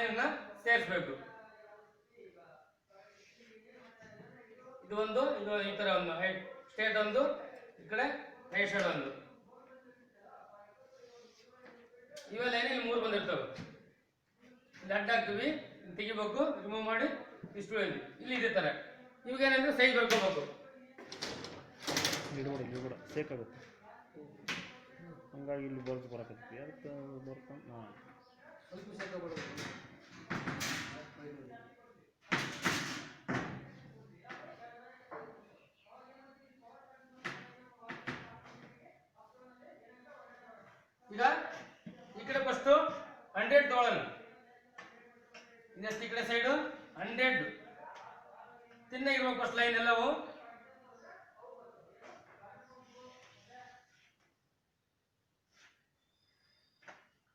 ಲೈನನ್ನು ಸೇರಿಸಬೇಕು. ಇದು ಒಂದು, ಇದು ಈ ತರ ಒಂದು ಸ್ಟ್ರೇಟ್ ಒಂದು, ಈ ಕಡೆ ರೈಟ್ ಸೈಡ್ ಒಂದು. ಇವ ಲೈನ್ ಇಲ್ಲಿ 3 ಬಂದಿರ್ತವೆ. ಇಲ್ಲಿ ಅಡ್ಡ ಹಾಕ್ತೀವಿ, ತೆಗಿಬೇಕು, ರಿಮೂವ್ ಮಾಡಿ ಇಷ್ಟು ಇಲ್ಲಿ ಇದೇ ತರ. ಇವಾಗ ಏನಂದ್ರೆ ಸೈಜ್ ಬರ್ಕೋಬೇಕು. ಕೂಡ ಸೇಕಾಗುತ್ತೆ, ಹಂಗಾಗಿ ಇಲ್ಲಿ ಬರ್ದು ಬರಕತ್ತಿ ಅದಕ್ಕೆ ಬರ್ಕೊಂಡು ಸ್ವಲ್ಪ ಸೇಕ ಈಗ ಈ ಕಡೆ ಫಸ್ಟ್ 100 ತಗೊಳ್ಳೋಣ. ಇದಷ್ಟು ಈ ಕಡೆ ಸೈಡು 100 ತಿನ್ನಾಗಿರ್ಬೇಕು. ಫಸ್ಟ್ ಲೈನ್ ಎಲ್ಲವೂ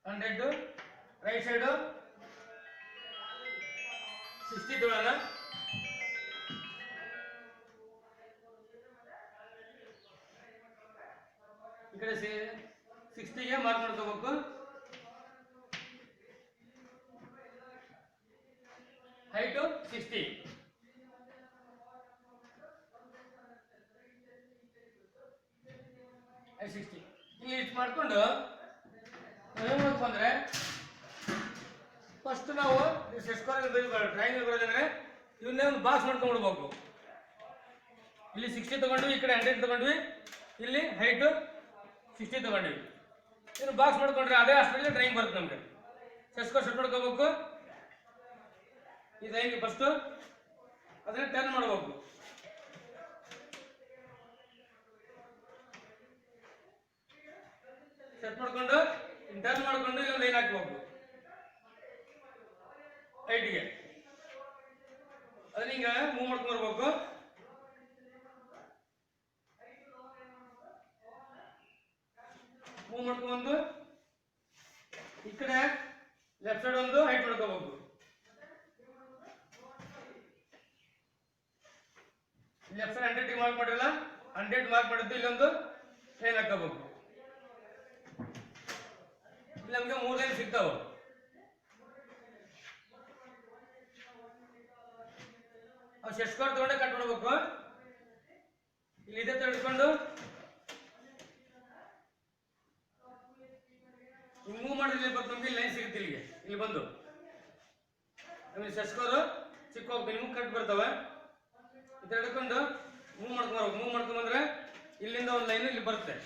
100, ರೈಟ್ ಸೈಡು 60 ತಗೊಳ್ಳೋಣ. ಈ ಕಡೆ 60ಗೆ ಮಾರ್ಕ್ ಮಾಡ್ಕೋಬೇಕು. ಹೈಟು 60. ಇಲ್ಲಿ ಇಷ್ಟು ಮಾಡ್ಕೊಂಡು ನಾವೇನು ಮಾಡ್ಬೇಕು ಅಂದ್ರೆ ಫಸ್ಟ್ ನಾವು ಟ್ರಯಾಂಗಲ್ ಬರೋದಂದ್ರೆ ಇವನ್ನೇ ಒಂದು ಬಾಕ್ಸ್ ಮಾಡ್ಕೊಂಡ್ಬಿಡ್ಬೇಕು. ಇಲ್ಲಿ 60 ತಗೊಂಡ್ವಿ, ಈ ಕಡೆ 100 ತಗೊಂಡ್ವಿ, ಇಲ್ಲಿ ಹೈಟು 60 ತಗೊಂಡ್ವಿ. ಇನ್ನು ಬಾಕ್ಸ್ ಮಾಡ್ಕೊಂಡ್ರೆ ಅದೇ ಅಷ್ಟರಲ್ಲಿ ಡ್ರಾಯಿಂಗ್ ಬರುತ್ತೆ ನಮಗೆ. ಸೆಟ್ ಮಾಡ್ಕೋಬೇಕು. ಈ ಲೈನ್ಗೆ ಫಸ್ಟು ಅದನ್ನ ಟರ್ನ್ ಮಾಡಬೇಕು. ಸೆಟ್ ಮಾಡ್ಕೊಂಡು ಟರ್ನ್ ಮಾಡ್ಕೊಂಡು ಇಲ್ಲಿ ಲೈನ್ ಹಾಕಬೇಕು ಹೈಟ್ಗೆ. ಅದನ್ನ ಹಿಂಗ ಮೂವ್ ಮಾಡ್ಕೊಂಡು ಬರ್ಬೇಕು. ಮೂವ್ ಮಾಡ್ಕೊಂಡು ಈ ಕಡೆ ಲೆಫ್ಟ್ ಸೈಡ್ ಒಂದು ಹೈಟ್ ಮಾಡ್ಕೋಬೇಕು. ಲೆಫ್ಟ್ ಸೈಡ್ 100 ಮಾರ್ಕ್ ಮಾಡಿರಲ್ಲ, 100 ಮಾರ್ಕ್ ಮಾಡಿದ್ದು ಇಲ್ಲೊಂದು ಲೈನ್ ಹಾಕೋಬೇಕು. ಇಲ್ಲಿ ನಮಗೆ 3 ಲೈನ್ ಸಿಗ್ತಾವ. ಅವು ಸೆಟ್ ಸ್ಕ್ವೇರ್ ತಗೊಂಡೆ ಕಟ್ ಮಾಡಬೇಕು. ಇಲ್ಲಿ ಇದೇ ತರ ಹಿಡ್ಕೊಂಡು ಮೂವ್ ಮಾಡಿದ್ರೆ ನಮಗೆ ಲೈನ್ ಸಿಗುತ್ತೆ. ಇಲ್ಲಿಗೆ ಇಲ್ಲಿ ಬಂದು ನಮಗೆ ಸೆಟ್ ಸ್ಕ್ವೇರ್ ಚಿಕ್ಕ ಹೋಗ್ತೀವಿ, ನಿಮ್ಗೆ ಕಟ್ ಬರ್ತವೆ. ಈ ತರ ಹಿಡ್ಕೊಂಡು ಮೂವ್ ಮಾಡ್ಕೊಂಡ್ಬರ್ಬೇಕು. ಮೂವ್ ಮಾಡ್ಕೊಂಡ್ಬಂದ್ರೆ ಇಲ್ಲಿಂದ ಒಂದು ಲೈನ್ ಇಲ್ಲಿ ಬರುತ್ತೆ.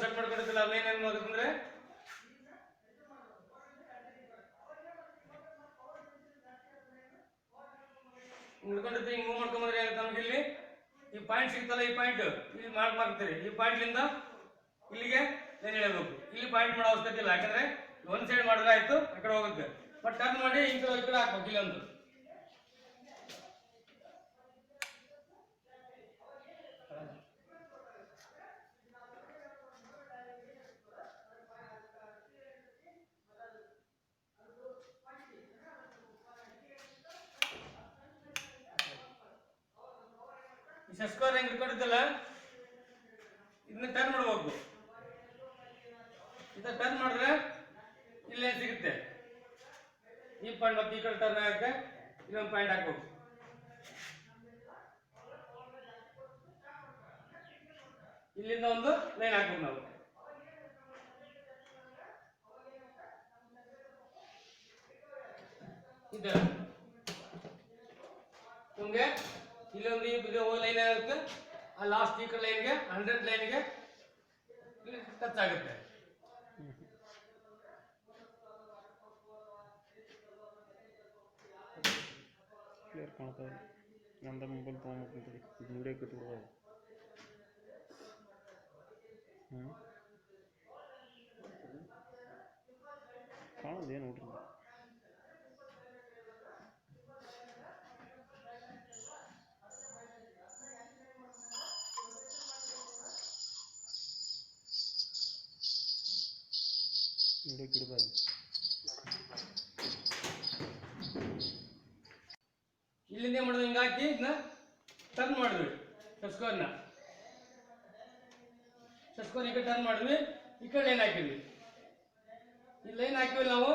ಸೆಟ್ ಮಾಡ್ಕೊಂಡಿರ್ತಿಲ್ಲ ಲೈನ್ ಏನ್ ಮಾಡೋದಂದ್ರೆ ಹಿಡ್ಕೊಂಡಿರ್ತೀವಿ. ಹಿಂಗ್ ಮೂವ್ ಮಾಡ್ಕೊಂಡ್ಬಂದ್ರೆ ನಮ್ಗೆ ಇಲ್ಲಿ ಈ ಪಾಯಿಂಟ್ ಸಿಗ್ತಲ್ಲ, ಈ ಪಾಯಿಂಟ್ ಇಲ್ಲಿ ಮಾರ್ಕ್ ಮಾಡ್ತೀರಿ. ಈ ಪಾಯಿಂಟ್ ಲಿಂದ ಇಲ್ಲಿಗೆ ಲೈನ್ ಎಳೆಬೇಕು. ಇಲ್ಲಿ ಪಾಯಿಂಟ್ ಮಾಡೋ ಅವಶ್ಯಕತೆ ಇಲ್ಲ, ಯಾಕಂದ್ರೆ ಒಂದ್ ಸೈಡ್ ಮಾಡಿದ್ರೆ ಆಯ್ತು, ಆ ಕಡೆ ಹೋಗುತ್ತೆ. ಬಟ್ ಟರ್ನ್ ಮಾಡಿ ಈ ಕಡೆ ಹಾಕ್ಬೇಕು. ಇಲ್ಲೊಂದು ಸ್ಕ್ವೇರ್ ಹೆಂಗ್ ಹಿಡ್ಕೊಂಡಿದ್ದಲ್ಲ ಇದನ್ನ ಟರ್ನ್ ಮಾಡಬೇಕು. ಇದನ್ನ ಟರ್ನ್ ಮಾಡಿದ್ರೆ ಇಲ್ಲೇ ಸಿಗುತ್ತೆ. ಈ ಪಾಯಿಂಟ್ ಮತ್ತೆ ಈ ಕಡೆ ಟರ್ನ್ ಆಗುತ್ತೆ. ಇಲ್ಲೊಂದು ಪಾಯಿಂಟ್ ಹಾಕ್ಬೇಕು. ಇಲ್ಲಿಂದ ಒಂದು ಲೈನ್ ಹಾಕ್ಬೇಕು ನಾವು. ಇದು ನಿಮ್ಗೆ ಇಲ್ಲೊಂದು ಇದು ಲೈನ್ ಆಗುತ್ತೆ. ಆ ಲಾಸ್ಟ್ ಈ ಕಡೆ ಲೈನ್ಗೆ 100 ಲೈನ್ಗೆ ಟಚ್ ಆಗುತ್ತೆ. ಕ್ಲಿಯರ್ ಕಾಣ್ತಾ ಇದೆ. ನಂದ ಮೊಬೈಲ್ ತೊಗೊಂಡ್ಬಿಟ್ಟು ವಿಡಿಯೋ ಕಿತ್ಬಿಡ್ಬೋದು. ಕಾಣೋದು ಏನು ನೋಡ್ರಿ. ವಿಡಿಯೋ ಕಿಡ್ಬಾರ್ದು. ಇಲ್ಲಿಂದ ಏನು ಮಾಡೋದು, ಹಿಂಗೆ ಹಾಕಿ ಇದನ್ನ ಟರ್ನ್ ಮಾಡಿದ್ವಿ. ಶಸ್ಕೋರ್ನ ಈ ಕಡೆ ಟರ್ನ್ ಮಾಡಿದ್ವಿ, ಈ ಕಡೆ ಲೈನ್ ಹಾಕಿದ್ವಿ. ಈ ಲೈನ್ ಹಾಕಿವಿ ನಾವು,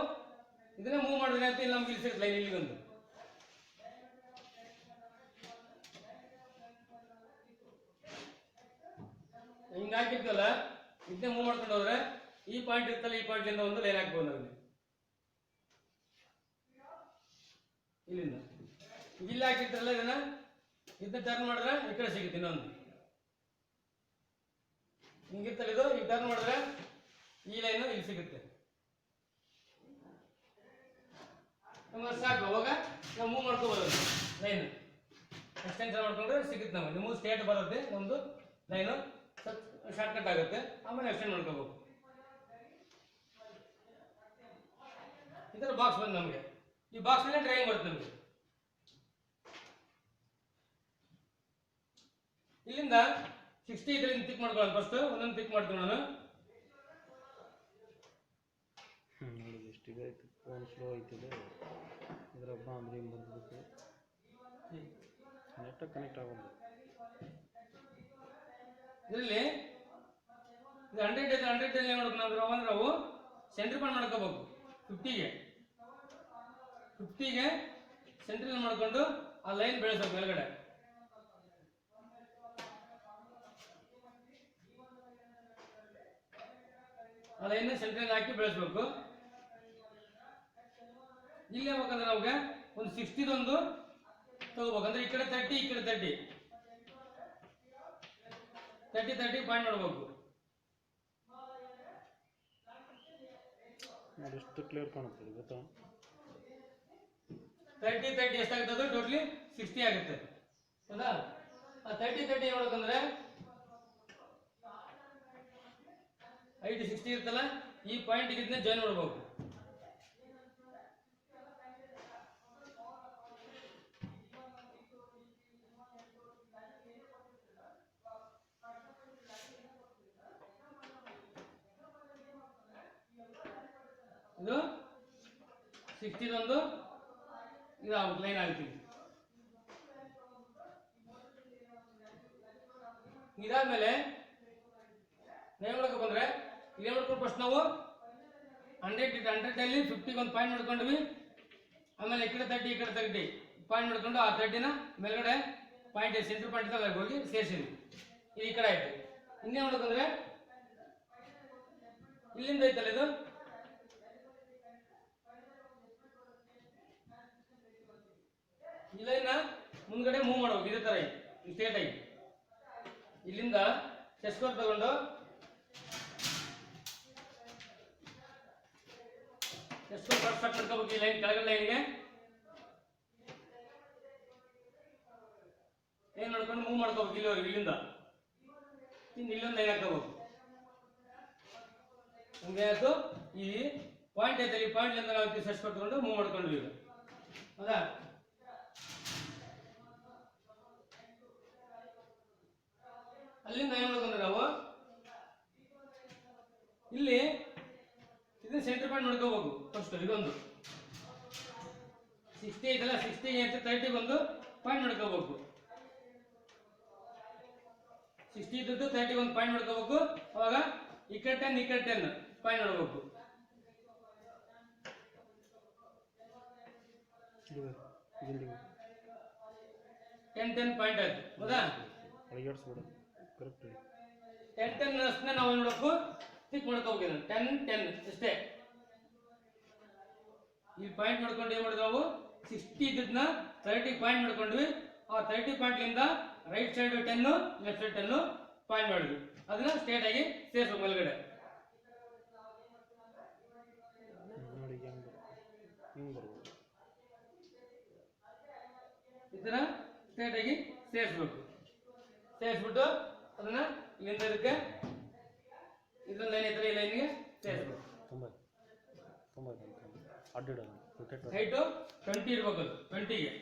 ಇದನ್ನ ಮೂವ್ ಮಾಡಿದ್ರೆ ಅಂತ ಇಲ್ಲಿ ನಮ್ಗೆ ಇಲ್ಲಿ ಸಿಗುತ್ತೆ ಲೈನ್ ಇಲ್ಲಿಗೊಂದು. ಹಿಂಗೆ ಹಾಕಿರ್ತೀವಲ್ಲ, ಇದನ್ನೇ ಮೂವ್ ಮಾಡ್ಕೊಂಡು ಹೋದ್ರೆ ಈ ಪಾಯಿಂಟ್ ಇರ್ತಲ್ಲ, ಈ ಪಾಯಿಂಟ್ ಇಂದ ಒಂದು ಲೈನ್ ಹಾಕ್ಬೋದು ನಾವು ಇಲ್ಲಿಂದ. ಇಲ್ಲಿ ಹಾಕಿರ್ತಾರಲ್ಲ ಇದನ್ನ ಟರ್ನ್ ಮಾಡಿದ್ರೆ ಈ ಕಡೆ ಸಿಗುತ್ತೆ ಇನ್ನೊಂದು. ಹಿಂಗಿರ್ತಲ್ಲ ಇದು, ಈಗ ಟರ್ನ್ ಮಾಡಿದ್ರೆ ಈ ಲೈನು ಇಲ್ಲಿ ಸಿಗುತ್ತೆ ನಮ್ಗೆ ಸಾಕು. ಅವಾಗ ನಾವು ಮೂವ್ ಮಾಡ್ಕೋಬೋದು ಲೈನ್ ಎಕ್ಸ್ಟೆನ್ಷನ್ ಮಾಡ್ಕೊಂಡ್ರೆ ಸಿಗುತ್ತೆ ನಮಗೆ. ನಿಮಗೆ ಸ್ಟೇಟ್ ಬರುತ್ತೆ, ನಮ್ಮದು ಲೈನು ಶಾರ್ಟ್ಕಟ್ ಆಗುತ್ತೆ, ಆಮೇಲೆ ಎಕ್ಸ್ಟೆಂಡ್ ಮಾಡ್ಕೋಬೇಕು. ಈ ಥರ ಬಾಕ್ಸ್ ಬಂದು ನಮಗೆ, ಈ ಬಾಕ್ಸ್ ಮೇಲೆ ಡ್ರಾಯಿಂಗ್ ಬರುತ್ತೆ ನಮಗೆ. ಇಲ್ಲಿಂದ 60 ಇದರಿಂದ ಪಿಕ್ ಮಾಡ್ಕೊಳ್ಳೋಣ. ಫಸ್ಟ್ ಒಂದೊಂದು ಪಿಕ್ ಮಾಡ್ತೀನಿ ನಾನು. ನೋಡಿ ಎಷ್ಟು ಇದಾಯ್ತು, ಫೋನ್ ಸ್ಲೋ ಆಯ್ತದೆ, ಇದರ ಬಾಂಬ್ರಿ ಬಂದ್ಬಿಟ್ಟು ನೆಟ್ಟಾಗಿ ಕನೆಕ್ಟ್ ಆಗೋದು. ಇದರಲ್ಲಿ ಇದು 100 ಇದೆ, 100 ಏನು ಮಾಡ್ಬೇಕು ನಾವು ಸೆಂಟ್ರ್ ಪಾಯಿಂಟ್ ಮಾಡ್ಕೋಬೇಕು. 50ಗೆ ಸೆಂಟ್ರಲ್ ಮಾಡ್ಕೊಂಡು ಆ ಲೈನ್ ಬೆಳೆಸಬೇಕು ಮೇಲ್ಗಡೆ. ಆ ಲೈನ್ ಸೆಂಟ್ರಲ್ ಹಾಕಿ ಬೆಳೆಸಬೇಕು. ಇಲ್ಲಿ ಹೇಳ್ಬೇಕಂದ್ರೆ ನಮ್ಗೆ ಒಂದು 60 ಒಂದು ತಗೋಬೇಕು. ಅಂದ್ರೆ ಈ ಕಡೆ 30, ಈ ಕಡೆ 30 ಪಾಯಿಂಟ್ ಮಾಡಬೇಕು. ನೋಡಿ ಎಷ್ಟು ಕ್ಲಿಯರ್ ಕಾಣುತ್ತೆ ಗೊತ್ತಾ. 30 ಎಷ್ಟಾಗುತ್ತೆ, ಟೋಟಲಿ 60 ಆಗುತ್ತೆ. ಹೌದಾ? ಆ 30 ಏನು ಮಾಡ್ಬೇಕಂದ್ರೆ ಹೈಟ್ 60 ಇರ್ತಲ್ಲ, ಈ ಪಾಯಿಂಟ್ ಇದನ್ನ ಜಾಯಿನ್ ಮಾಡಬೇಕು. ಇದು 60 ಒಂದು ಇದು ಲೈನ್ ಆಗುತ್ತೆ. ಇದಾದ್ಮೇಲೆ ನೇಮ್ ಮಾಡಕ್ಕೆ ಬಂದ್ರೆ ಇದೇ ಮಾಡ್ಕೊಂಡು ಫಸ್ಟ್ ನಾವು 100 ಅಲ್ಲಿ 50 ಒಂದು ಪಾಯಿಂಟ್ ಮಾಡ್ಕೊಂಡ್ವಿ. ಆಮೇಲೆ ಈ ಕಡೆ 30, ಈ ಕಡೆ 30 ಪಾಯಿಂಟ್ ಮಾಡ್ಕೊಂಡು ಆ 30ನ ಮೇಲ್ಗಡೆ ಪಾಯಿಂಟ್ ಸೆಂಟರ್ ಪಾಯಿಂಟ್ ಅಲ್ಲಿ ಹೋಗಿ ಸೇರಿಸಿದ್ವಿ. ಇದು ಈ ಕಡೆ ಆಯ್ತು. ಇನ್ನೇನು ಮಾಡ್ಬೇಕಂದ್ರೆ ಇಲ್ಲಿಂದ ಐತಲ್ಲ ಇದು, ಈ ಲೈನ್ ಮುಂದ್ಗಡೆ ಮೂವ್ ಮಾಡಬೇಕು. ಇದೇ ತರ ಸ್ಟ್ರೇಟ್ ಆಗಿ ಇಲ್ಲಿಂದ ಚೆಸ್ಕೋರ್ ತಗೊಂಡು ಸ್ಟಾರ್ಟ್ ಮಾಡ್ಕೋಬೇಕು. ಈ ಲೈನ್ ಕೆಳಗಡೆ ಲೈನ್ಗೆ ಏನ್ ಮಾಡ್ಕೊಂಡು ಮೂವ್ ಮಾಡ್ಕೋಬೇಕು ಇಲ್ಲಿವರೆಗೆ. ಇಲ್ಲಿಂದ ಇಲ್ಲೊಂದು ಲೈನ್ ಹಾಕೋಬೇಕು. ಹಂಗೆ ಆಯ್ತು. ಈ ಪಾಯಿಂಟ್ ಐತಲ್ಲ, ಈ ಪಾಯಿಂಟ್ ಇಂದ ನಾವು ಸೆಟ್ ತಗೊಂಡು ಮೂವ್ ಮಾಡ್ಕೊಂಡ್ವಿ ಈಗ. ಹೌದಾ? ಅಲ್ಲಿಂದ ಏನ್ ಮಾಡ್ಕೊಂಡ್ರೆ ನಾವು ಇಲ್ಲಿ ಇದನ್ನ ಸೆಂಟರ್ ಪಾಯಿಂಟ್ ಮಾಡ್ಕೋಬೇಕು. ಫಸ್ಟ್ ಇದೊಂದು 60 ಐತಲ್ಲ, 60 ಅಂತ 30 ಒಂದು ಪಾಯಿಂಟ್ ಮಾಡ್ಕೋಬೇಕು. 60 ಇದ್ದು 30 ಒಂದು ಪಾಯಿಂಟ್ ಮಾಡ್ಕೋಬೇಕು. ಅವಾಗ ಈ ಕಡೆ 10, ಈ ಕಡೆ 10 ಪಾಯಿಂಟ್ ಮಾಡಬೇಕು. ಟೆನ್ ಪಾಯಿಂಟ್ ಆಯ್ತು. ಹೌದಾ? ಕರೆಕ್ಟ್. 10 ಅಷ್ಟನ್ನ ನಾವು ಏನು ಮಾಡಬೇಕು, ಟಿಕ್ ಮಾಡ್ಕೋಬೇಕು. 10 ಅಷ್ಟೇ. ಈ ಪಾಯಿಂಟ್ ಮಾಡ್ಕೊಂಡು ಏನು ಮಾಡಿದ್ವಿ ನಾವು, 60 ಇದ್ದನ್ನ 30 ಪಾಯಿಂಟ್ ಮಾಡ್ಕೊಂಡ್ವಿ. ಆ 30 ಪಾಯಿಂಟ್ಲಿಂದ right side 10, left side 10 point ಮಾಡಿದ್ವಿ. ಅದನ್ನ ಸ್ಟ್ರೇಟ್ ಆಗಿ ಸೇರಿಸಬೇಕು ಮೇಲ್ಗಡೆ. ನೋಡಿ ಹಿಂಗೆ ಬರ್ಬೋದು. ಇದನ್ನ ಸ್ಟ್ರೇಟ್ ಆಗಿ ಸೇರಿಸ್ಬೇಕು. ಸೇರಿಸ್ಬಿಟ್ಟು ಅದನ್ನ ಇಲ್ಲಿಂದ ಇದಕ್ಕೆ ಇದನ್ನ ಲೈನ್ ಐತಲ್ಲ, ಈ ಲೈನ್ಗೆ ಸೇರಿಸ್ಬೇಕು. ಹೈಟು 20 ಇರ್ಬೇಕು. ಅದು 20ಗೆ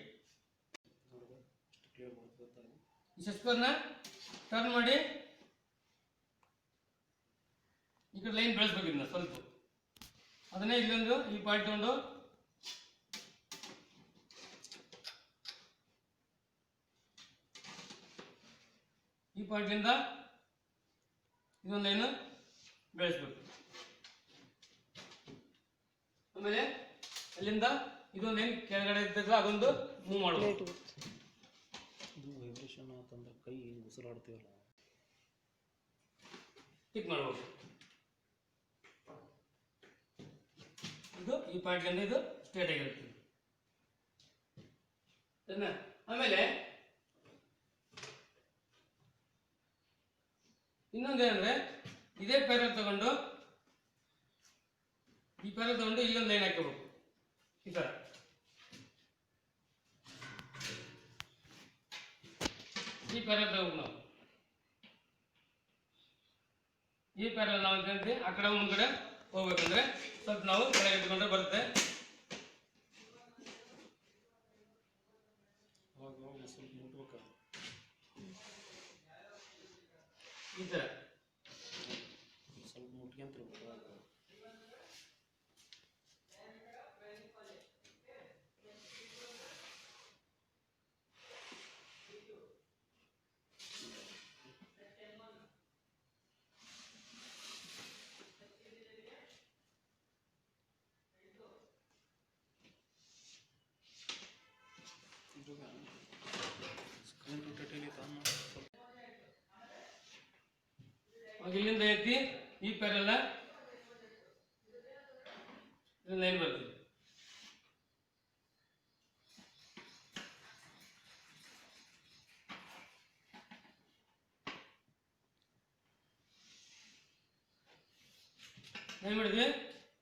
ಶಸ್ಕರ್ನ ಟರ್ನ್ ಮಾಡಿ ಈ ಕಡೆ ಲೈನ್ ಬೆಳೆಸ್ಬೇಕು. ಇದನ್ನ ಸ್ವಲ್ಪ ಅದನ್ನೇ ಇಲ್ಲೊಂದು ಈ ಪಾಯಿಂಟ್ ತಗೊಂಡು ಈ ಪಾಯಿಂಟ್ಲಿಂದ ಇದೊಂದು ಲೈನು ಬೆಳೆಸ್ಬೇಕು. ಆಮೇಲೆ ಅಲ್ಲಿಂದ ಇದೊಂದು ಲೈನ್ ಕೆಳಗಡೆ ಇರ್ತದಲ್ಲ ಅದೊಂದು ಮೂವ್ ಮಾಡಬೇಕು. ಇದು ವೈಬ್ರೇಷನ್ ಆತಂದ್ರೆ ಕೈ ಉಸಿರಾಡ್ತೀವಲ್ಲ ಟಿಕ್ ಮಾಡ್ಬೇಕು. ಇದು ಈ ಪಾಯಿಂಟ್ಲಿಂದ ಇದು ಸ್ಟ್ರೇಟ್ ಆಗಿರುತ್ತೆ. ಆಮೇಲೆ ಇನ್ನೊಂದೇನಂದ್ರೆ ಇದೇ ಪ್ಯಾರಲ್ ತಗೊಂಡು ಈ ಪ್ಯಾರಲ್ ತಗೊಂಡು ಇಲ್ಲೊಂದು ಲೈನ್ ಹಾಕಬೇಕು. ಈ ತರ ಈ ಪ್ಯಾರಲ್ ತಗೊಂಡು ನಾವು ಈ ಪ್ಯಾರಲ್ ನಾವು ಅಂತ ಆ ಕಡೆ ಮುಂದ್ಗಡೆ ಹೋಗ್ಬೇಕಂದ್ರೆ ಸ್ವಲ್ಪ ನಾವು ಕೆಳಗೆ ಇಟ್ಕೊಂಡ್ರೆ ಬರುತ್ತೆ. ಸ್ವಲ್ಪ ಮುಟ್ಬೇಕು ಈ ತರ ಸ್ವಲ್ಪ ಮುಟ್ಕೊಂತಿರ್ಬೇಕು. ಸ್ಕ್ರೀನ್ ರೊಟೇಟ್ ಇಲ್ಲಿಂದ ಎತ್ತಿ ಈ ಪ್ಯಾರಲ್ ಲೈನ್ ಬರ್ತದೆ. ಏನ್ ಮಾಡಿದ್ವಿ,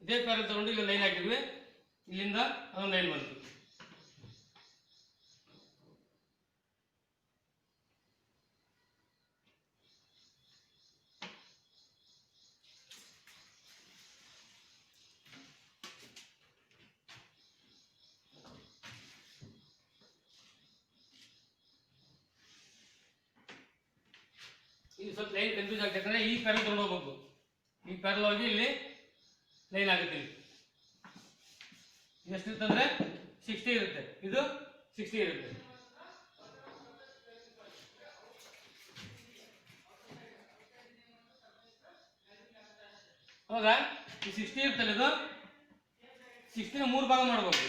ಇದೇ ಪ್ಯಾರಲ್ ತಗೊಂಡು ಇಲ್ಲಿ ಲೈನ್ ಹಾಕಿದ್ವಿ, ಇಲ್ಲಿಂದ ಅದೊಂದು ಲೈನ್ ಬಂತು. ಇದು ಸ್ವಲ್ಪ ಲೈನ್ ಕನ್ಫ್ಯೂಸ್ ಆಗ್ತದೆ, ಯಾಕಂದ್ರೆ ಈ ಪ್ಯಾರಲ್ ತಗೊಂಡು ಹೋಗ್ಬೇಕು. ಈ ಪ್ಯಾರಲ್ ಹೋಗಿ ಇಲ್ಲಿ ಲೈನ್ ಆಗುತ್ತೆ. ಎಷ್ಟಿರ್ತಂದ್ರೆ 60 ಇರುತ್ತೆ, ಇದು 60 ಇರುತ್ತೆ. ಅವಾಗ ಈ 60 ಇರ್ತಲ್ಲ, ಇದು 60ನ 3 ಭಾಗ ಮಾಡಬೇಕು.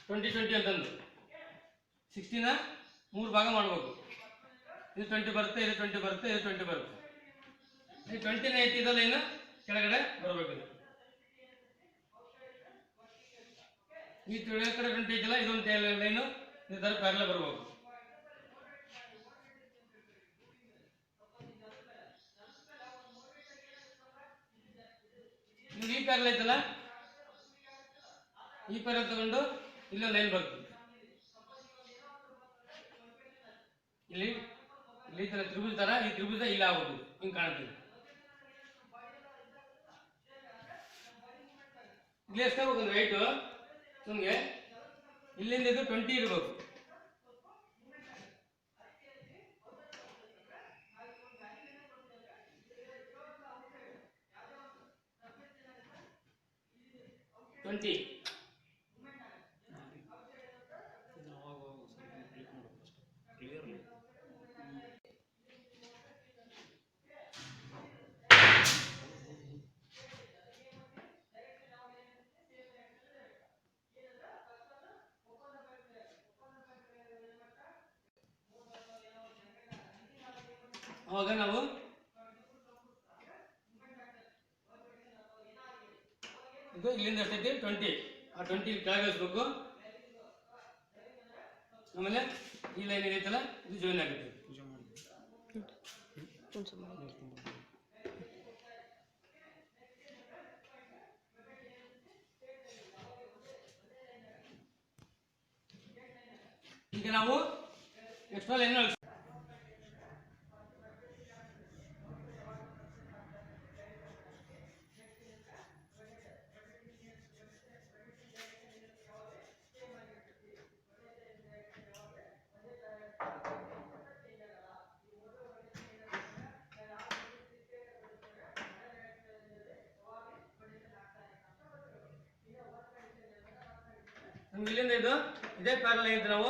20-20 ಅಂತಂದು 60ನ 3 ಭಾಗ ಮಾಡಬೇಕು. ಇದು 20 ಬರುತ್ತೆ, ಇದು 20 ಬರುತ್ತೆ, ಇದು 20 ಬರುತ್ತೆ. ಈ 20ನ ಐತಿ ಇದು ಲೈನ್ ಕೆಳಗಡೆ ಬರಬೇಕು. ಈ ಕಡೆ 20 ಐತಿಲ್ಲ, ಇದೊಂದು ಲೈನು ಈ ತರ ಪ್ಯಾರಲ್ ಬರಬೇಕು. ಈ ಪ್ಯಾರಲ್ ಐತಲ್ಲ, ಈ ಪ್ಯಾರಲ್ ತಗೊಂಡು ಇಲ್ಲೊಂದು ಲೈನ್ ಬರ್ತದೆ. ಇಲ್ಲಿ ಇಲ್ಲಿ ತರ ತ್ರಿಭುಜ ತರ, ಈ ತ್ರಿಭುಜ ಇಲ್ಲ ಆಗೋದು ಹಿಂಗ್ ಕಾಣ್ತದೆ. ಇಲ್ಲಿ ಎಷ್ಟಾಗಬೇಕು ರೈಟ್ ನಮ್ಗೆ, ಇಲ್ಲಿಂದ ಇದು 20 ಇರಬೇಕು. ಕ್ಲಿಯರ್ಲಿ ಅವಾಗ ನಾವು ಇದು ಇಲ್ಲಿಂದ ಎಷ್ಟೈತಿ 20, ಆ 20 ಕೆಳಗೆ ಇಳಿಸ್ಬೇಕು. ಆಮೇಲೆ ಈ ಲೈನ್ ಏನೈತಲ್ಲ ಇದು ಜಾಯಿನ್ ಆಗುತ್ತೆ. ಪೂಜೆ ಮಾಡಿ ಈಗ ನಾವು ಎಕ್ಸ್ಟ್ರಾ ಲೈನ್ ನಮ್ಗೆ ಇಲ್ಲಿಂದ ಇದು ಇದೇ ಪ್ಯಾರಲ್ ಐತೆ, ನಾವು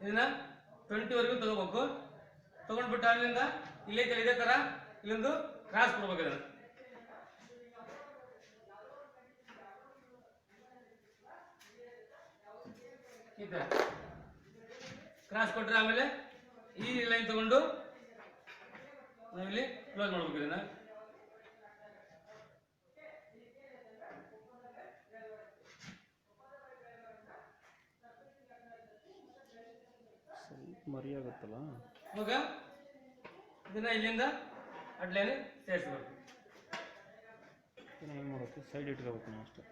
ಇದನ್ನ 20ವರೆಗೂ ತಗೋಬೇಕು. ತಗೊಂಡ್ಬಿಟ್ಟು ಅಲ್ಲಿಂದ ಇಲ್ಲೇ ಇದೇ ತರ ಇಲ್ಲೊಂದು ಕ್ರಾಸ್ ಕೊಡ್ಬೇಕು. ಇದನ್ನ ಈ ತರ ಕ್ರಾಸ್ ಕೊಟ್ರೆ ಆಮೇಲೆ ಈ ಲೈನ್ ತಗೊಂಡು ನಾವಿಲ್ಲಿ ಕ್ಲೋಸ್ ಮಾಡ್ಬೇಕು. ಇದನ್ನ ಸ್ವಲ್ಪ ಮರಿ ಆಗುತ್ತಲ್ಲ, ಇವಾಗ ಇದನ್ನ ಇಲ್ಲಿಂದ ಅಡ್ಲೈನ್ ಸೇರಿಸ್ಬೇಕು. ಇದನ್ನ ಏನು ಮಾಡಬೇಕು, ಸೈಡ್ ಇಟ್ಕೋಬೇಕು ನಾವು ಅಷ್ಟೇ,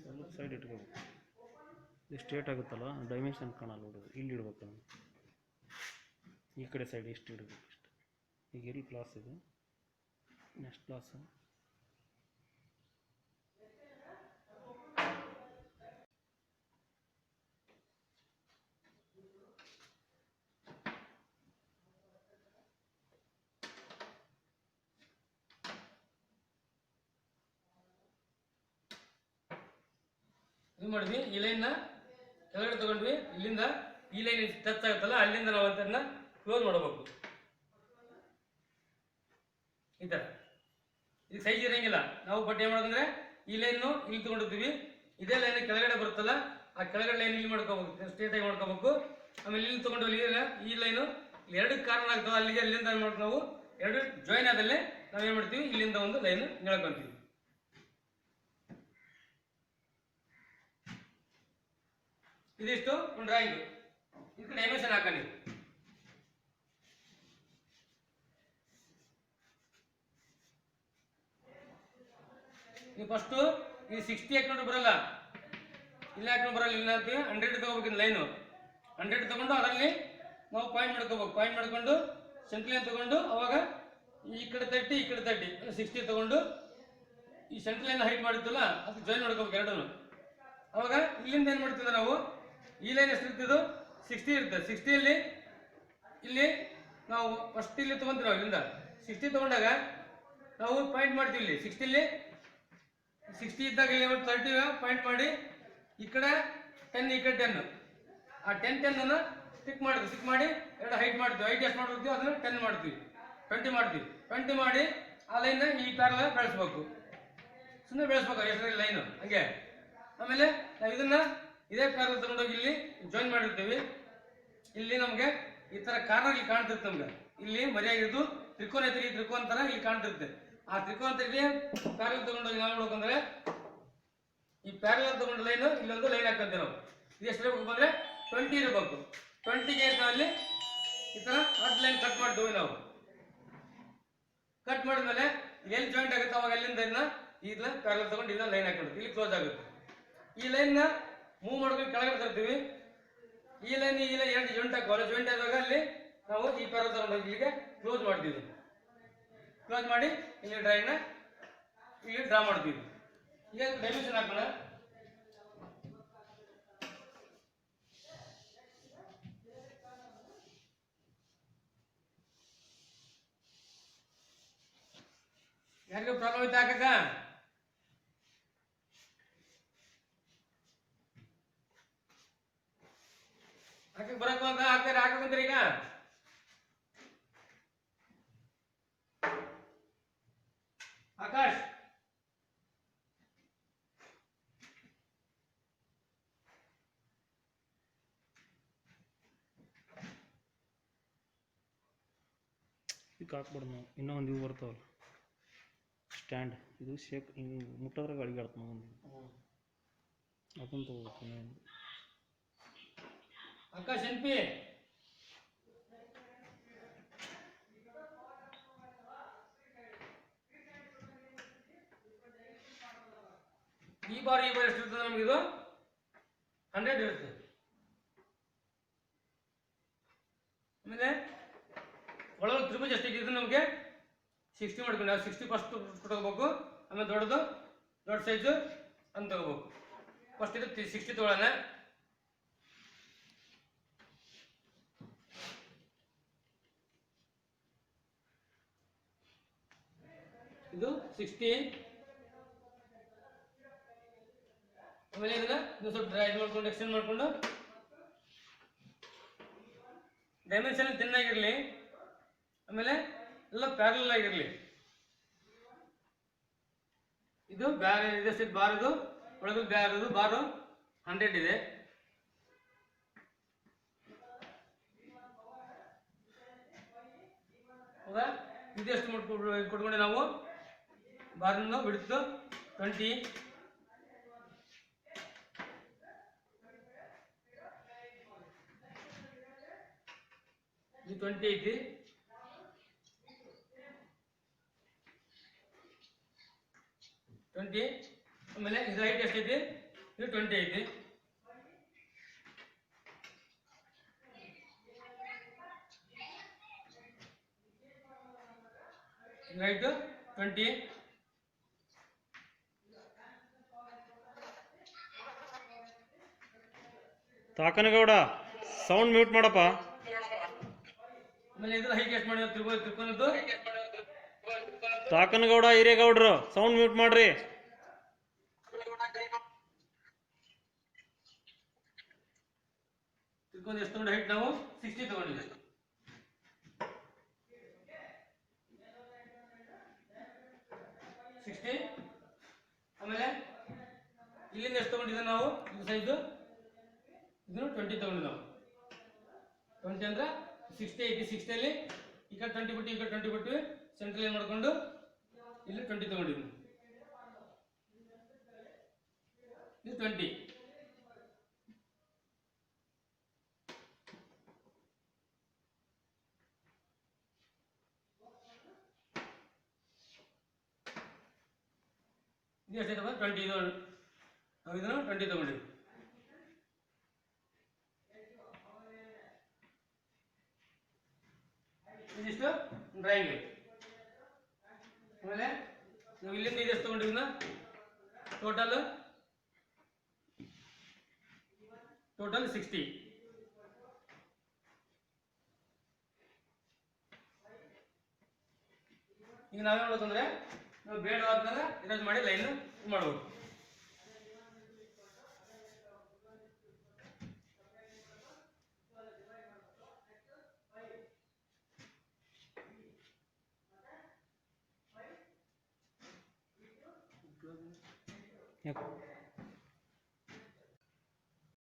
ಸ್ವಲ್ಪ ಸೈಡ್ ಇಟ್ಕೋಬೇಕು. ಇದು ಸ್ಟ್ರೇಟ್ ಆಗುತ್ತಲ್ಲ, ಡೈಮೆನ್ಷನ್ ಕಾಣಲ್ಲ ಹುಡುಗ, ಇಲ್ಲಿ ಇಡ್ಬೇಕು ಅದನ್ನು. ಈ ಕಡೆ ಸೈಡ್ ಎಷ್ಟು ಇಡಬೇಕು ಇಷ್ಟು. ಈಗ ಎಲ್ಲಿ ಕ್ಲಾಸ್ ಇದೆ, ನೆಕ್ಸ್ಟ್ ಕ್ಲಾಸು ಇದು ಮಾಡಿದ್ವಿ. ಈ ಲೈನ್ನ ಕೆಳಗಡೆ ತಗೊಂಡ್ವಿ, ಇಲ್ಲಿಂದ ಈ ಲೈನ್ ಟಚ್ ಆಗುತ್ತಲ್ಲ ಅಲ್ಲಿಂದ ನಾವು ಅದನ್ನ ಕ್ಲೋಸ್ ಮಾಡಬೇಕು. ಈ ತರ ಇದು ಸೈಜ್ ಇರಂಗಿಲ್ಲ. ನಾವು ಬಟ್ ಏನ್ ಮಾಡೋದಂದ್ರೆ ಈ ಲೈನ್ ಇಲ್ಲಿ ತಗೊಂಡಿರ್ತೀವಿ, ಇದೇ ಲೈನ್ ಕೆಳಗಡೆ ಬರುತ್ತಲ್ಲ ಆ ಕೆಳಗಡೆ ಲೈನ್ ಇಲ್ಲಿ ಮಾಡ್ಕೋಬೇಕು, ಸ್ಟ್ರೇಟ್ ಆಗಿ ಮಾಡ್ಕೋಬೇಕು. ಆಮೇಲೆ ಇಲ್ಲಿ ತಗೊಂಡು ಈ ಲೈನು ಎರಡು ಕಾರಣ ಆಗ್ತವೆ, ಅಲ್ಲಿಗೆ ಅಲ್ಲಿಂದ ನಾವು ಎರಡು ಜಾಯಿನ್ ಆದಲ್ಲೇ ನಾವೇನ್ ಮಾಡ್ತೀವಿ, ಇಲ್ಲಿಂದ ಒಂದು ಲೈನ್ ಹೇಳ್ಕೊಂತೀವಿ. ಇದಿಷ್ಟು ಒಂದು ಡ್ರಾಯಿಂಗ್. ಇದಕ್ಕೆ ಡೈಮೆನ್ಷನ್ ಹಾಕಿ. ನೀವು ಫಸ್ಟು ಈ 60 ಹಾಕೊಂಡು ಬರಲ್ಲ, ಇಲ್ಲಿ ಹಾಕೊಂಡು ಬರಲ್ಲ, ಇಲ್ಲ ಅಂತೀವಿ 100 ತಗೋಬೇಕಿಲ್ಲ ಲೈನು. 100 ತಗೊಂಡು ಅದರಲ್ಲಿ ನಾವು ಪಾಯಿಂಟ್ ಮಾಡ್ಕೋಬೇಕು. ಪಾಯಿಂಟ್ ಮಾಡ್ಕೊಂಡು ಸೆಂಟ್ರಲ್ ತಗೊಂಡು ಅವಾಗ ಈ ಕಡೆ 30 ಈ ಕಡೆ 30 60 ತಗೊಂಡು ಈ ಸೆಂಟ್ರಲ್ ಲೈನ್ ಹೈಟ್ ಮಾಡಿದ್ವಲ್ಲ ಅದು ಜಾಯಿನ್ ಮಾಡ್ಕೋಬೇಕು ಎರಡನ್ನು. ಅವಾಗ ಇಲ್ಲಿಂದ ಏನು ಮಾಡ್ತೀವಿ ನಾವು, ಈ ಲೈನ್ ಎಷ್ಟು ಇರ್ತಿದ್ದು 60 ಇರುತ್ತೆ. 60ಯಲ್ಲಿ ಇಲ್ಲಿ ನಾವು ಫಸ್ಟ್ ಇಲ್ಲಿ ತಗೊಂತೀವಿ. ನಾವು ಇಲ್ಲಿಂದ 60 ತಗೊಂಡಾಗ ನಾವು ಪಾಯಿಂಟ್ ಮಾಡ್ತೀವಿ. ಇಲ್ಲಿ 60 ಇದ್ದಾಗ ಇಲ್ಲಿ 30 ಪಾಯಿಂಟ್ ಮಾಡಿ ಈ ಕಡೆ 10 ಈ ಕಡೆ 10 ಆ 10 ಅನ್ನು ಸ್ಟಿಕ್ ಮಾಡ್ತೀವಿ. ಸ್ಟಿಕ್ ಮಾಡಿ ಎರಡು ಹೈಟ್ ಮಾಡ್ತೀವಿ. ಹೈಟ್ ಎಷ್ಟು ಮಾಡ್ತೀವಿ ಅದನ್ನು 10 ಮಾಡ್ತೀವಿ, 20 ಮಾಡ್ತೀವಿ. 20 ಮಾಡಿ ಆ ಲೈನ್ ಈ ಪ್ಯಾರಲ್ ಬೆಳೆಸ್ಬೇಕು. ಸುಮ್ಮನೆ ಬೆಳೆಸ್ಬೇಕು ಎಷ್ಟು ಲೈನು ಹಂಗೆ. ಆಮೇಲೆ ನಾವು ಇದನ್ನ ಇದೇ ಪ್ಯಾರಲ್ ತಗೊಂಡೋಗಿ ಇಲ್ಲಿ ಜಾಯಿನ್ ಮಾಡಿರ್ತೀವಿ. ಇಲ್ಲಿ ನಮಗೆ ಈ ತರ ಕಾರ್ನರ್ ಇಲ್ಲಿ ಕಾಣ್ತಿರುತ್ತೆ. ನಮ್ಗೆ ಇಲ್ಲಿ ಮರಿಯಾಗಿದ್ದು ತ್ರಿಕೋನ ಐತಿ, ತ್ರಿಕೋನ ತರ ಇಲ್ಲಿ ಕಾಣ್ತಿರುತ್ತೆ. ಆ ತ್ರಿಕೋನ ತರಿಗೆ ಪ್ಯಾರಲ್ ತಗೊಂಡೋಗಿ ನಾವು ನೋಡ್ಬೇಕಂದ್ರೆ ಈ ಪ್ಯಾರಲ್ ತಗೊಂಡ ಲೈನ್ ಇಲ್ಲೊಂದು ಲೈನ್ ಹಾಕಂತೀವಿ ನಾವು. ಇದು ಎಷ್ಟು ಇರಬೇಕು ಅಂದ್ರೆ 20 ಇರಬೇಕು. 20ಗೆ ನಾವಲ್ಲಿ ಈ ತರ ಅಡ್ ಲೈನ್ ಕಟ್ ಮಾಡ್ತೀವಿ. ನಾವು ಕಟ್ ಮಾಡಿದ್ಮೇಲೆ ಎಲ್ಲಿ ಜಾಯಿಂಟ್ ಆಗುತ್ತೆ ಅವಾಗ ಅಲ್ಲಿಂದ ಇದನ್ನ ಪ್ಯಾರಲ್ ತಗೊಂಡು ಇಲ್ಲ ಲೈನ್ ಹಾಕೊಂಡು ಇಲ್ಲಿ ಕ್ಲೋಸ್ ಆಗುತ್ತೆ. ಈ ಲೈನ್ ನ ಮೂವ್ ಮಾಡ್ಕೊಂಡು ಕೆಳಗಡೆ ತರ್ತೀವಿ. ಈ ಲೈನ್ ಎರಡು ಜಾಯಿಂಟ್ ಹಾಕುವಲ್ಲ, ಜಾಯಿಂಟ್ ಆದಾಗ ಅಲ್ಲಿ ನಾವು ಈ ಪ್ಯಾರಲ್ ತಗೊಂಡು ಇಲ್ಲಿಗೆ ಕ್ಲೋಸ್ ಮಾಡ್ತೀವಿ. ಕ್ಲೋಸ್ ಮಾಡಿ ಇಲ್ಲಿ ಡ್ರಾಯಿಂಗ್ ನ ಇಲ್ಲಿ ಡ್ರಾ ಮಾಡ್ತೀವಿ. ಈಗ ಡೈಮೆನ್ಷನ್ ಹಾಕೋಣ. ಯಾರಿಗೂ ಪ್ರಾಬ್ಲಮ್ ಐತೆ ಹಾಕಕ್ಕ? ಹಾಕಕ್ ಬರಕು ಅಂತ ಹಾಕ್ತಾರೆ, ಹಾಕಂತೀರಿ ಈಗ? ಆಕಾಶ್ ಇದಕ್ಕೆ ಹಾಕ್ಬಿಡು ನಾವು. ಇನ್ನೂ ಒಂದು ಇವು ಬರ್ತಾವಲ್ಲ ಸ್ಟ್ಯಾಂಡ್, ಇದು ಶೇಕ್ ಹಿಂಗೆ ಮುಟ್ಟೋದ್ರಾಗ ಅಡಿಗಾಡ್ತು ನಾವು ಒಂದು ಅದನ್ನು ತಗೋಬೇಕು. ಆಕಾಶ್ ಎನ್ಪಿ ಈ ಬಾರಿ ಎಷ್ಟು ಇರ್ತದೆ ನಮಗಿದು 100 ಇರುತ್ತೆ. ಆಮೇಲೆ ಒಳಗೆ ತ್ರಿಭುಜ ಎಷ್ಟಿಗೆ ಇದು ನಮಗೆ 60 ಮಾಡ್ಕೊಂಡು ನಾವು 60 ಫಸ್ಟ್ ತಗೋಬೇಕು. ಆಮೇಲೆ ದೊಡ್ಡ ಸೈಜು ಅಂತ ತಗೋಬೇಕು. ಫಸ್ಟ್ ಇದು 60 ತಗೊಳ್ಳೋಣ. ಇದು 60. ಆಮೇಲೆ ಇದನ್ನ ಸ್ವಲ್ಪ ಡ್ರೈ ಮಾಡ್ಕೊಂಡು ಎಕ್ಸ್ಟೆಂಡ್ ಮಾಡ್ಕೊಂಡು ಡೈಮೆನ್ಷನ್ ತಿನ್ ಆಗಿರಲಿ, ಆಮೇಲೆ ಎಲ್ಲ ಪ್ಯಾರಲಲ್ ಆಗಿರಲಿ. ಇದು ಬ್ಯಾರ್ ಇದಷ್ಟು ಬಾರ್, ಇದು ಒಳಗೆ ಬ್ಯಾರ್, ಇದು ಬಾರು 100 ಇದೆ. ಹೌದಾ? ಇದೆಷ್ಟು ಕೊಟ್ಕೊಂಡೆ ನಾವು ಬಾರ್ನ ಬಿಡ್ತು 20, ಇದು 20 ಐತಿ. ಆಮೇಲೆ ಇದು ಹೈಟ್ ಎಷ್ಟೈತಿ? ಇದು 20 ಐತಿ. ಹೈಟ್ 20. ತಾಕನಗೌಡ ಸೌಂಡ್ ಮ್ಯೂಟ್ ಮಾಡಪ್ಪ. ಆಮೇಲೆ ಇದ್ರ ಹೈಟ್ ಎಷ್ಟು ಮಾಡಿದ ತಿಳ್ಕೊಂಡದ್ದು? ತಾಕನಗೌಡ ಹಿರೇಗೌಡ್ರು ಸೌಂಡ್ ಮ್ಯೂಟ್ ಮಾಡ್ರಿ. ತಿಳ್ಕೊಂಡು ಎಷ್ಟು ತಗೊಂಡು ಹೈಟ್ ನಾವು 60 ತಗೊಂಡಿದ್ವಿ. 60. ಆಮೇಲೆ ಇಲ್ಲಿಂದ ಎಷ್ಟು ತಗೊಂಡಿದ್ದೆ ನಾವು? ಇದು ಸೈಜು ಇದನ್ನು 20 ತಗೊಂಡಿದ್ದು ನಾವು. 20 ಅಂದ್ರೆ 60 ಐತಿ. 60 ಈ ಕಡೆ 20 ಬಿಟ್ಟು ಈ ಕಡೆ 20 ಬಿಟ್ಟು ಸೆಂಟ್ರಲ್ ಏನು ಮಾಡ್ಕೊಂಡು ಇಲ್ಲಿ 20 ತಗೊಂಡಿದ್ವಿ. ಇದು 20. ಇದು ಎಷ್ಟೈತೆ? 20. ಇದು ನಾವು ಇದನ್ನು 20 ತಗೊಂಡಿದ್ವಿ. ಇದಿಷ್ಟು ಡ್ರಾಯಿಂಗ್. ಆಮೇಲೆ ನಾವು ಇಲ್ಲಿಂದ ಇದೆಷ್ಟು ತಗೊಂಡಿದ್ನ ಟೋಟಲ್ 60. ಈಗ ನಾವೇನು ಮಾಡೋದಂದ್ರೆ ನಾವು ಬೇಡ ಆದ್ಮೇಲೆ ಇರೋದು ಮಾಡಿ ಲೈನ್ ಮಾಡ್ಬೋದು. ಯಾಕೆ